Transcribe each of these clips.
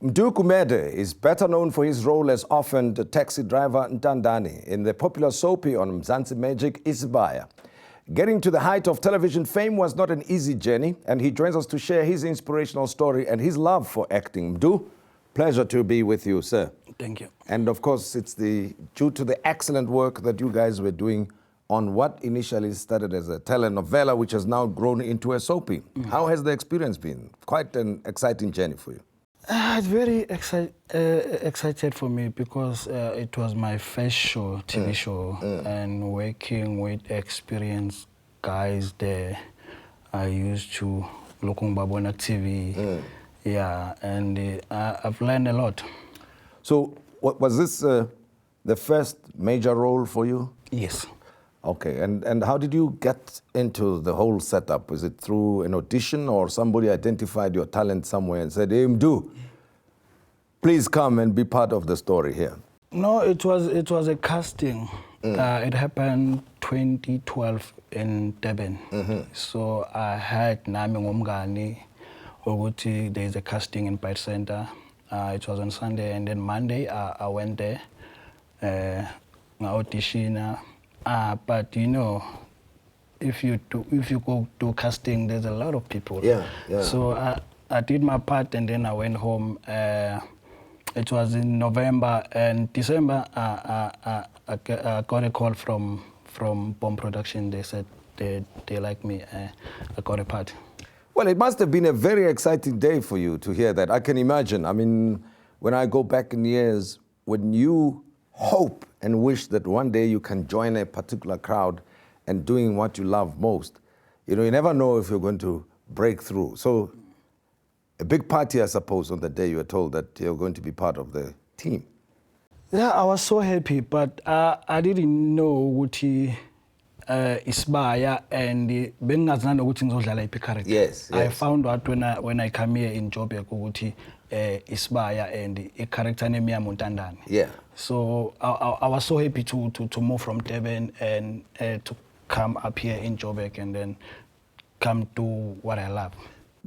Mdu Gumede is better known for his role as orphaned taxi driver Ntandane in the popular soapie on Mzansi Magic, Isibaya. Getting to the height of television fame was not an easy journey, and he joins us to share his inspirational story and his love for acting. Mdu, pleasure to be with you, sir. Thank you. And of course, it's due to the excellent work that you guys were doing on what initially started as a telenovela, which has now grown into a soapie. How has the experience been? Quite an exciting journey for you. It's very excited for me because it was my first show, TV show, and working with experienced guys there. I used to look on Babona TV, yeah, and I've learned a lot. So, was this the first major role for you? Yes. Okay, and how did you get into the whole setup? Was it through an audition or somebody identified your talent somewhere and said, hey, Mdu, please come and be part of the story here? No, it was a casting. It happened 2012 in Durban. So I had Nami Ngomgani, Oguti, there's a casting in Pride Center. It was on Sunday, and then Monday I went there, audition. But you know, if you go to casting, there's a lot of people. Yeah. So I did my part, and then I went home. It was in November, and December I got a call from Bomb Production. They said they like me. I got a part. Well, it must have been a very exciting day for you to hear that. I can imagine. I mean, when I go back in years, when you hope and wish that one day you can join a particular crowd and doing what you love most, you know, you never know if you're going to break through. So a big party, I suppose, on the day you were told that you're going to be part of the team. Yeah, I was so happy, but I didn't know what Isibaya and Yes. I found out when I come here in Joburg ukuthi Isibaya and a character name Ntandane. Yeah. So I was so happy to move from Durban and to come up here in Joburg and then come to what I love.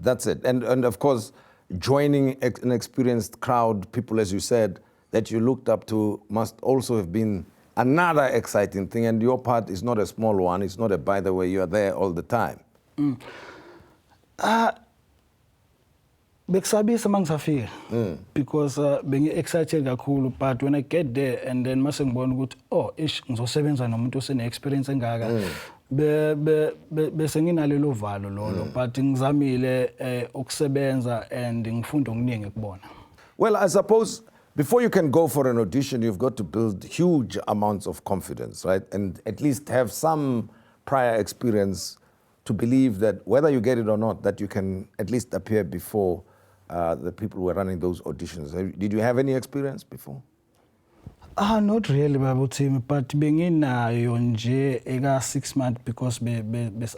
That's it. And of course, joining an experienced crowd, people, as you said, that you looked up to must also have been another exciting thing. And your part is not a small one. It's not a, by the way, you are there all the time. Because being excited kakhulu, but when I get there and then mase ngibona ukuthi ngizosebenza nomuntu osene experience engaka bese nginalelo valo lolo, but ngizamile ukusebenza and ngifunda okuningi kubona. Well, I suppose before you can go for an audition, you've got to build huge amounts of confidence, right? And at least have some prior experience to believe that whether you get it or not, that you can at least appear before the people who are running those auditions. Did you have any experience before? Not really, Babutim, but being in nje ega 6 months because be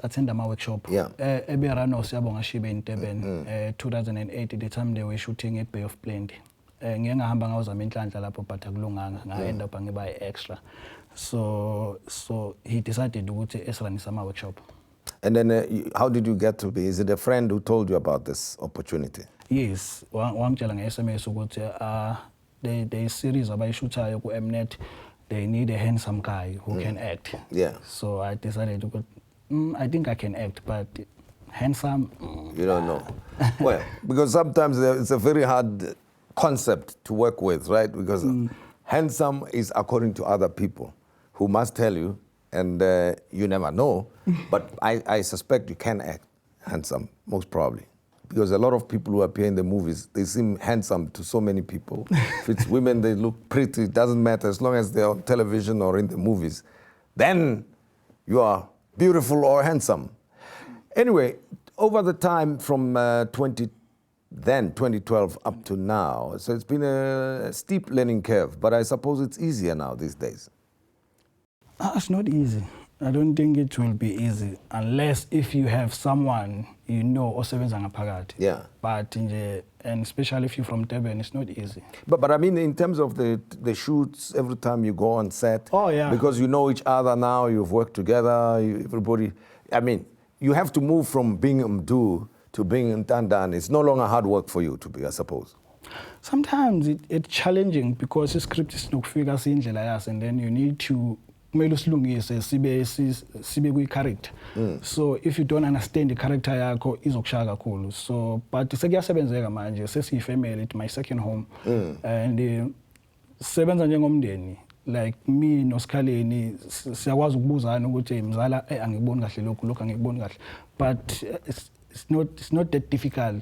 attend my workshop. Yeah. Eberano siyabonga shibe in Durban 2008, the time they were shooting at Bay of Plenty. Ngiyengahamba ngawuzama inhlanhla lapho but akulunganga ngaenda up ngiba extra. So he decided ukuthi esranisa ama workshop. And then how did you get to be? Is it a friend who told you about this opportunity? Yes, wangitshela nge-SMS ukuthi the series abayishuthayo ku Mnet, they need a handsome guy who can act. Yeah. So I decided to go, I think I can act, but handsome, you don't know. Well, because sometimes it's a very hard concept to work with, right? Because handsome is according to other people who must tell you, and you never know, but I suspect you can act handsome, most probably. Because a lot of people who appear in the movies, they seem handsome to so many people. If it's women, they look pretty. It doesn't matter as long as they're on television or in the movies. Then you are beautiful or handsome. Anyway, over the time from 2012 up to now, so it's been a steep learning curve, but I suppose it's easier now these days. It's not easy. I don't think it will be easy unless if you have someone you know osebenza ngaphakathi. Yeah. But and especially if you're from Durban, it's not easy. But I mean, in terms of the shoots, every time you go on set, oh yeah, because you know each other now, you've worked together, everybody. I mean, you have to move from being Mdu to being Ntandane. It's no longer hard work for you to be, I suppose. Sometimes it's challenging because the script is nokufika sindlela yaso, and then you need to kumele usilungise sibe kwi-character. So if you don't understand the character yakho izokushaya kakhulu. So but sekuyasebenzeka manje, sesiyifamily, it's my second home. And sebenza njengomndeni, like me noSkhaleni siyakwazi ukubuzana ukuthi mzala angiboni kahle lokho angiboni kahle, but it's not that difficult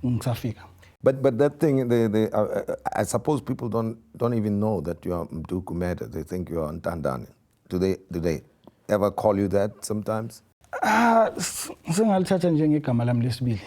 ngisafika. But that thing, I suppose people don't even know that you are Mdu Gumede. They think you are Ntandane. Do they ever call you that sometimes? Sengalithatha njengegama lami lesibili.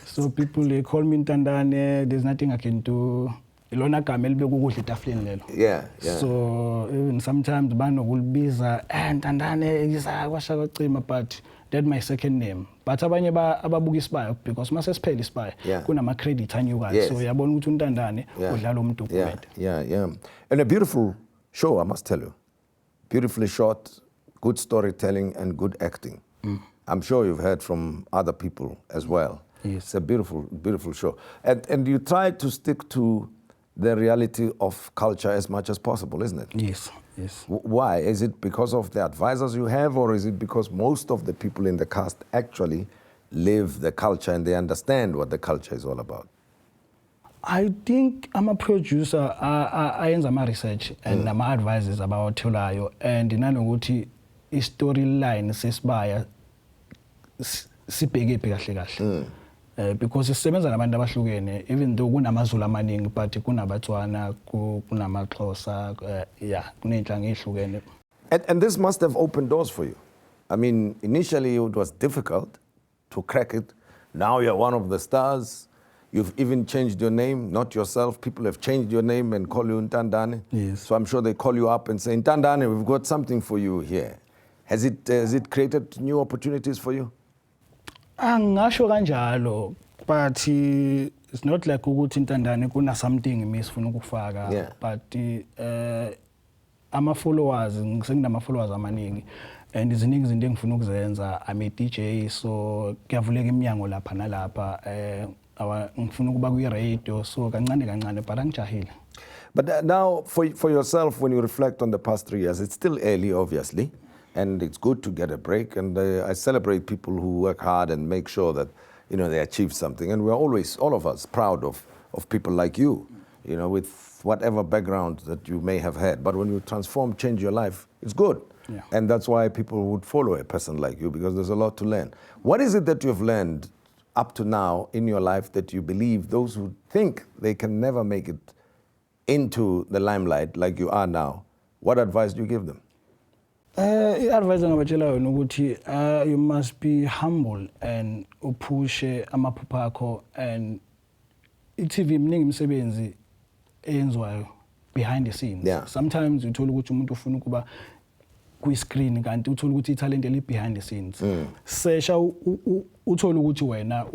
So people, they call me Ntandane. There's nothing I can do. Ilona gama elibekwa ukudla etafuleni lelo. Yeah. So even sometimes banokulibiza Ntandane kwasha kwacima, but that's my second name. But abanye ababuka Isibaya because mase siphela Isibaya kunama credit anyukayo. So yabona ukuthi uNtandane udlala Mdu Gumede. Yeah. And a beautiful show, I must tell you. Beautifully shot, good storytelling and good acting. I'm sure you've heard from other people as well. Yes. It's a beautiful show. And you try to stick to the reality of culture as much as possible, isn't it? Yes. Why? Is it because of the advisors you have, or is it because most of the people in the cast actually live the culture and they understand what the culture is all about? I think I'm a producer. I am my research and I'm advisors about Tulayo, and nanokuthi storyline sesibaya sibheke kahle kahle. Because sisebenza nabantu abahlukene, even though kunamaZulu amaningi, but kunabaTswana, kunamaXhosa, kunenhlanga ezihlukene. And this must have opened doors for you. I mean, initially it was difficult to crack it. Now you're one of the stars. You've even changed your name, not yourself. People have changed your name and call you Ntandane. Yes. So I'm sure they call you up and say, Ntandane, we've got something for you here. Has it created new opportunities for you? Angasho kanjalo, but it's not like ukuthi Ntandane kuna something misifuna ukufaka. But ama-followers, ngisenginama-followers amaningi. And iziningi izinto engifuna ukuzenza. I'm a DJ, so kuyavuleka iminyango lapha nalapha. Ngifuna ukuba kwi-radio, so kancane but angijahile. But now, for yourself, when you reflect on the past 3 years, it's still early, obviously, and it's good to get a break. And I celebrate people who work hard and make sure that they achieve something. And we're always, all of us, proud of people like you, with whatever background that you may have had. But when you transform, change your life, it's good. Yeah. And that's why people would follow a person like you, because there's a lot to learn. What is it that you've learned up to now in your life that you believe those who think they can never make it into the limelight like you are now, what advice do you give them? I-advice angabatshela yona ukuthi you must be humble and upushe amaphupho akho, and i-TV mningi imisebenzi eyenziwayo behind the scenes. Yeah. Sometimes uthola ukuthi umuntu ufuna ukuba kwi-screen kanti uthola ukuthi italent eli behind the scenes. Sesha uthola ukuthi wena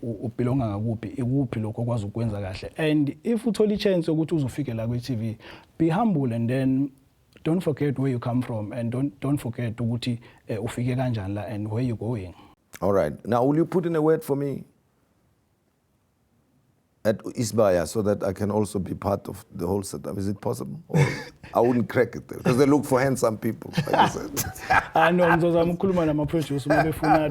ubelonga ngakuphi, ikuphi lokho okwazi ukwenza kahle. And if uthola i-chance ukuthi uzofike la kwi-TV, be humble, and then don't forget where you come from, and don't forget ukuthi ufike kanjani la and where you're going. All right. Now, will you put in a word for me at Isibaya so that I can also be part of the whole setup? Is it possible? Or I wouldn't crack it there, because they look for handsome people, like I said. I know, ngizozama nama-producer mabefuna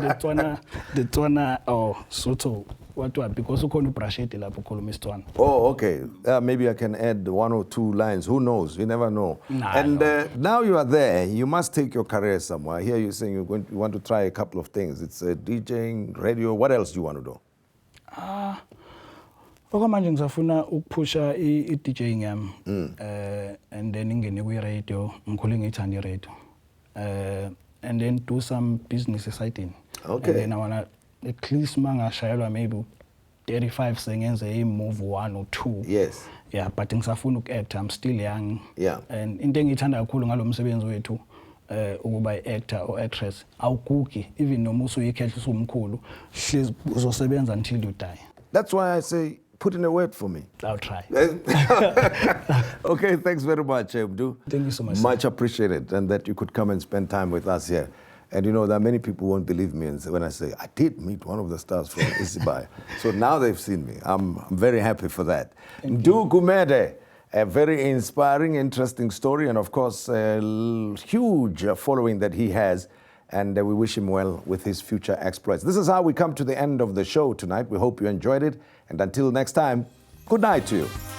the Tswana or Sotho. What? Because ukhona uBrasheti lapho ukhuluma isiTswana. Oh, okay. Maybe I can add 1 or 2 lines. Who knows? You never know. Now you are there. You must take your career somewhere. Here you're saying you want to try a couple of things. It's DJing, radio. What else do you want to do? Okwamanje ngizafuna ukuphusha i-DJing yami. And then ngene kwi-radio, ngikhule ngiyithanda i-radio. And then do some business exciting. Okay. And then I wanna at least mangashayelwa maybe 35 sengenze i-move 1 or 2. Yes. Yeah, but ngisafuna uku-act. I'm still young. Yeah. And into engiyithanda kakhulu ngalo msebenzi wethu ukuba i-actor or actress awugugi, even noma usuyikhehla usumkhulu, hlezi uzosebenza until you die. That's why I say put in a word for me. I'll try. Okay, thanks very much, Mdu. Thank you so much. Much appreciated, and that you could come and spend time with us here. And you know, there are many people who won't believe me when I say, I did meet one of the stars from Isibaya. So now they've seen me. I'm very happy for that. Mdu Gumede, a very inspiring, interesting story, and of course, a huge following that he has. And we wish him well with his future exploits. This is how we come to the end of the show tonight. We hope you enjoyed it. And until next time, good night to you.